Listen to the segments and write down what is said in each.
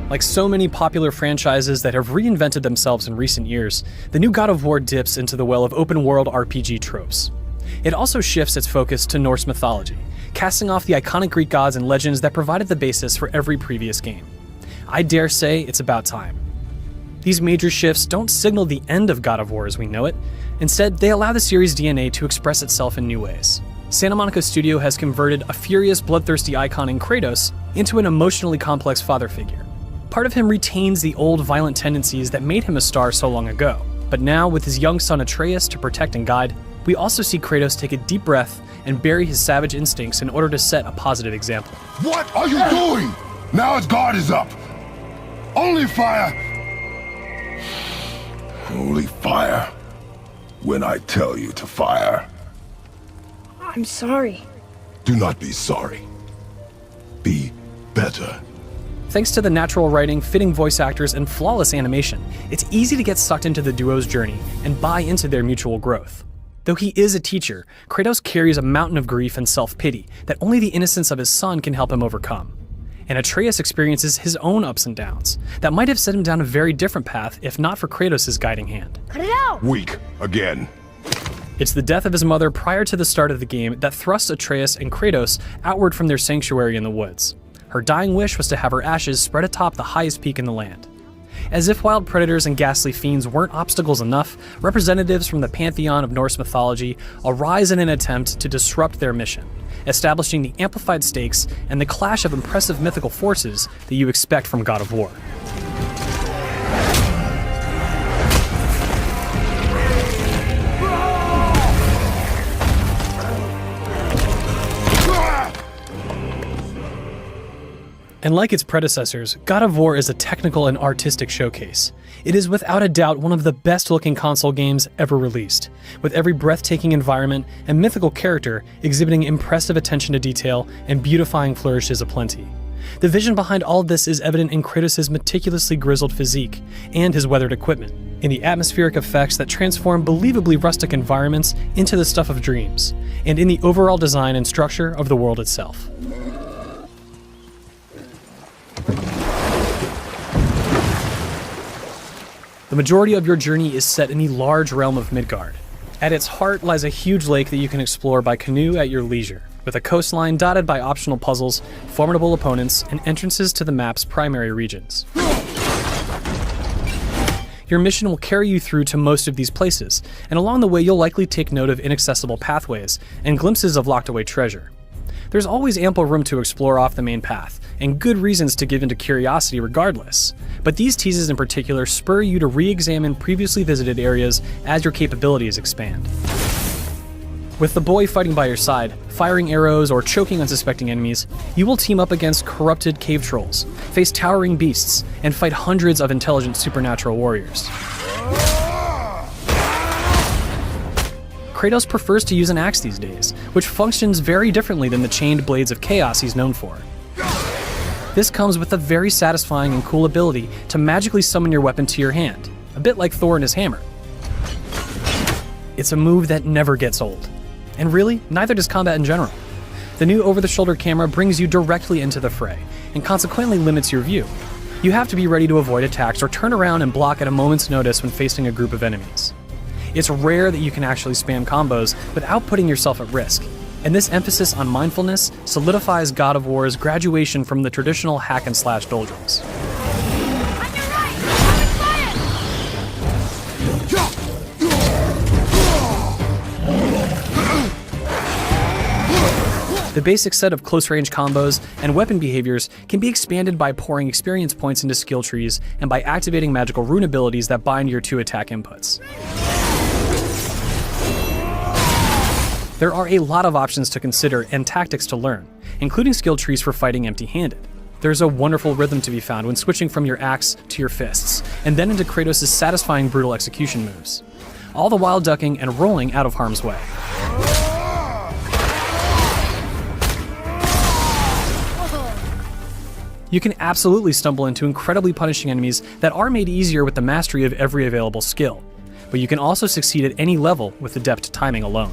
Like so many popular franchises that have reinvented themselves in recent years, the new God of War dips into the well of open-world RPG tropes. It also shifts its focus to Norse mythology, casting off the iconic Greek gods and legends that provided the basis for every previous game. I dare say it's about time. These major shifts don't signal the end of God of War as we know it. Instead, they allow the series' DNA to express itself in new ways. Santa Monica Studio has converted a furious, bloodthirsty icon in Kratos into an emotionally complex father figure. Part of him retains the old violent tendencies that made him a star so long ago, but now with his young son Atreus to protect and guide, we also see Kratos take a deep breath and bury his savage instincts in order to set a positive example. What are you doing? Now his guard is up. Only fire. Only fire when I tell you to fire. I'm sorry. Do not be sorry. Be better. Thanks to the natural writing, fitting voice actors, and flawless animation, it's easy to get sucked into the duo's journey and buy into their mutual growth. Though he is a teacher, Kratos carries a mountain of grief and self-pity that only the innocence of his son can help him overcome. And Atreus experiences his own ups and downs that might have set him down a very different path if not for Kratos' guiding hand. Cut it out! Weak again. It's the death of his mother prior to the start of the game that thrusts Atreus and Kratos outward from their sanctuary in the woods. Her dying wish was to have her ashes spread atop the highest peak in the land. As if wild predators and ghastly fiends weren't obstacles enough, representatives from the pantheon of Norse mythology arise in an attempt to disrupt their mission, establishing the amplified stakes and the clash of impressive mythical forces that you expect from God of War. And like its predecessors, God of War is a technical and artistic showcase. It is without a doubt one of the best-looking console games ever released, with every breathtaking environment and mythical character exhibiting impressive attention to detail and beautifying flourishes aplenty. The vision behind all of this is evident in Kratos' meticulously grizzled physique and his weathered equipment, in the atmospheric effects that transform believably rustic environments into the stuff of dreams, and in the overall design and structure of the world itself. The majority of your journey is set in the large realm of Midgard. At its heart lies a huge lake that you can explore by canoe at your leisure, with a coastline dotted by optional puzzles, formidable opponents, and entrances to the map's primary regions. Your mission will carry you through to most of these places, and along the way you'll likely take note of inaccessible pathways and glimpses of locked-away treasure. There's always ample room to explore off the main path, and good reasons to give into curiosity regardless, but these teases in particular spur you to re-examine previously visited areas as your capabilities expand. With the boy fighting by your side, firing arrows or choking unsuspecting enemies, you will team up against corrupted cave trolls, face towering beasts, and fight hundreds of intelligent supernatural warriors. Kratos prefers to use an axe these days, which functions very differently than the chained blades of chaos he's known for. This comes with a very satisfying and cool ability to magically summon your weapon to your hand, a bit like Thor and his hammer. It's a move that never gets old. And really, neither does combat in general. The new over-the-shoulder camera brings you directly into the fray, and consequently limits your view. You have to be ready to avoid attacks or turn around and block at a moment's notice when facing a group of enemies. It's rare that you can actually spam combos without putting yourself at risk, and this emphasis on mindfulness solidifies God of War's graduation from the traditional hack-and-slash doldrums. On your right! The basic set of close-range combos and weapon behaviors can be expanded by pouring experience points into skill trees and by activating magical rune abilities that bind your two attack inputs. There are a lot of options to consider and tactics to learn, including skill trees for fighting empty-handed. There's a wonderful rhythm to be found when switching from your axe to your fists, and then into Kratos' satisfying brutal execution moves, all the while ducking and rolling out of harm's way. You can absolutely stumble into incredibly punishing enemies that are made easier with the mastery of every available skill, but you can also succeed at any level with adept timing alone.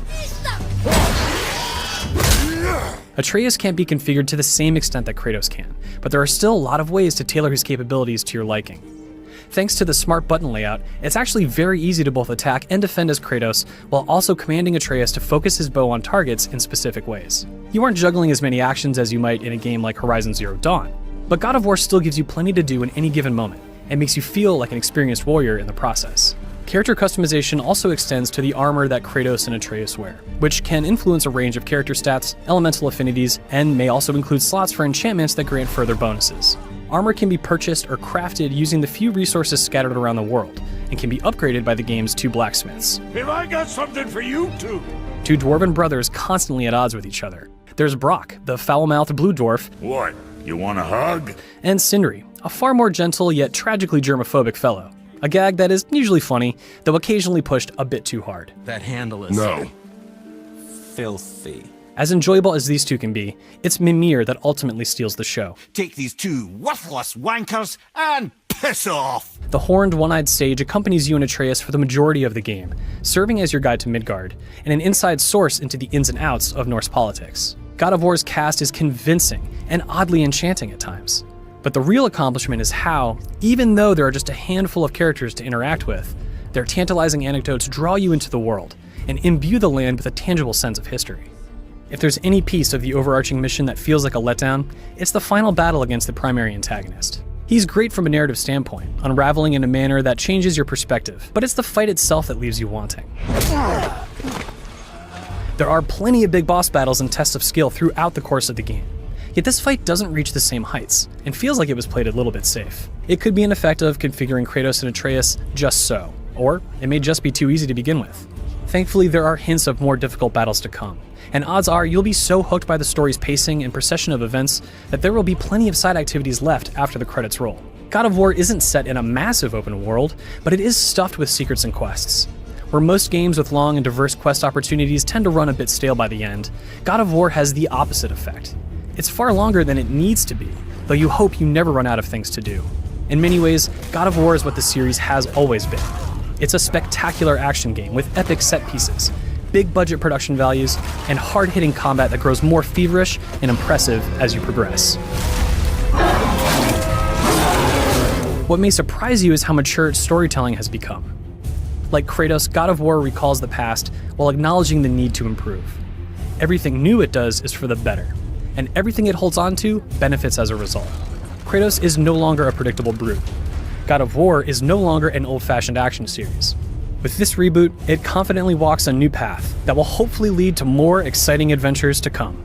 Atreus can't be configured to the same extent that Kratos can, but there are still a lot of ways to tailor his capabilities to your liking. Thanks to the smart button layout, it's actually very easy to both attack and defend as Kratos, while also commanding Atreus to focus his bow on targets in specific ways. You aren't juggling as many actions as you might in a game like Horizon Zero Dawn, but God of War still gives you plenty to do in any given moment, and makes you feel like an experienced warrior in the process. Character customization also extends to the armor that Kratos and Atreus wear, which can influence a range of character stats, elemental affinities, and may also include slots for enchantments that grant further bonuses. Armor can be purchased or crafted using the few resources scattered around the world, and can be upgraded by the game's two blacksmiths. Have I got something for you too? Two dwarven brothers constantly at odds with each other. There's Brock, the foul-mouthed blue dwarf, What? You want a hug? and Sindri, a far more gentle yet tragically germophobic fellow. A gag that is usually funny, though occasionally pushed a bit too hard. That handle is No. filthy. As enjoyable as these two can be, it's Mimir that ultimately steals the show. Take these two worthless wankers and piss off! The horned, one-eyed sage accompanies you and Atreus for the majority of the game, serving as your guide to Midgard, and an inside source into the ins and outs of Norse politics. God of War's cast is convincing and oddly enchanting at times. But the real accomplishment is how, even though there are just a handful of characters to interact with, their tantalizing anecdotes draw you into the world and imbue the land with a tangible sense of history. If there's any piece of the overarching mission that feels like a letdown, it's the final battle against the primary antagonist. He's great from a narrative standpoint, unraveling in a manner that changes your perspective, but it's the fight itself that leaves you wanting. There are plenty of big boss battles and tests of skill throughout the course of the game. Yet this fight doesn't reach the same heights, and feels like it was played a little bit safe. It could be an effect of configuring Kratos and Atreus just so, or it may just be too easy to begin with. Thankfully, there are hints of more difficult battles to come, and odds are you'll be so hooked by the story's pacing and procession of events that there will be plenty of side activities left after the credits roll. God of War isn't set in a massive open world, but it is stuffed with secrets and quests. Where most games with long and diverse quest opportunities tend to run a bit stale by the end, God of War has the opposite effect. It's far longer than it needs to be, though you hope you never run out of things to do. In many ways, God of War is what the series has always been. It's a spectacular action game with epic set pieces, big budget production values, and hard-hitting combat that grows more feverish and impressive as you progress. What may surprise you is how mature its storytelling has become. Like Kratos, God of War recalls the past while acknowledging the need to improve. Everything new it does is for the better, and everything it holds on to benefits as a result. Kratos is no longer a predictable brute. God of War is no longer an old-fashioned action series. With this reboot, it confidently walks a new path that will hopefully lead to more exciting adventures to come.